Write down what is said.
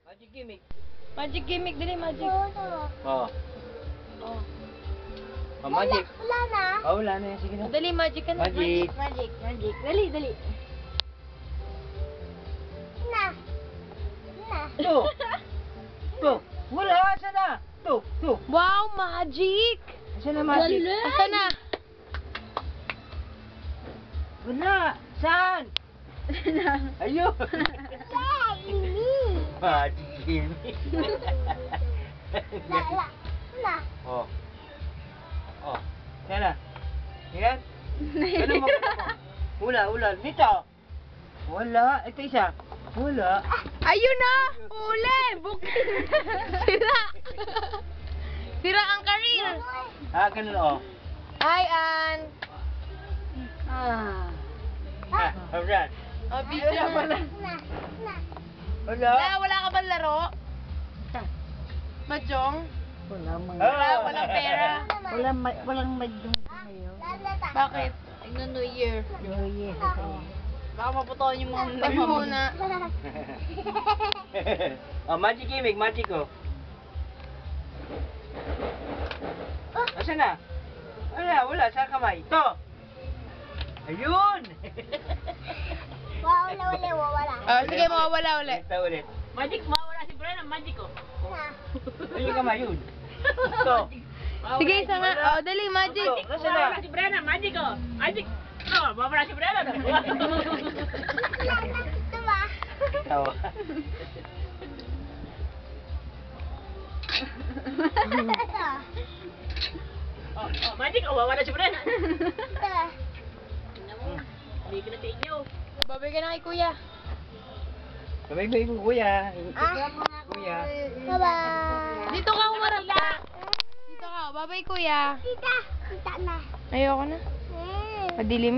Magic gimmick. Magic gimmick, dali, magic. Oh. Oh. Oh, magic. Wala na. Oh, wala na yan. Sige na. Dali, magic ka na. Magic. Magic, magic. Dali, dali. Na. Na. Two. Two. Wala. Asa na? Two. Two. Wow, magic! Asa na magic? Asa na? Wala. Saan? Ayun. Magic gimmick. La. La. La. Oh. Oh. Yan na. Yan. Ano mo? Wala. Dito. Wala. Ito isa. Wala. Ayun na! Uli! Booking! Sira! Sira ang career! Ah, ganun oh. Hi, Ann! Alright. Oh, picture na. Na. Na. Wala. Wala ka ba laro? Mahjong? Walang pera. Walang madyong kayo. Lalata. Bakit? Tignan New Year. Baka maputuan yung mga muna. Oh, magic gimmick, magic oh. Asa na? Wala, sa kamay. Ito. Ayun. Wala. Oh, sige, mawawala ulit. Ito ulit. Magic, mawala si Brenna, magic ko. Na. Ayun yung kamay, yun. Ito. Sige, isa nga. Oh, dali, magic. Ito, asa na? Mawala si Brenna, magic ko. Magic. Oh, mawala si Brenna. Ito ba? Tawa. Ito. Oh, magic, oh, mawala si Brenna. Ito. Hindi ka na sa inyo. Babay ka na kay kuya. Sabay-bay ko, kuya. Kuya. Bye-bye. Dito ka, umarap ka. Dito ka, babay kuya. Tita. Tita na. Ayoko na. Madilim.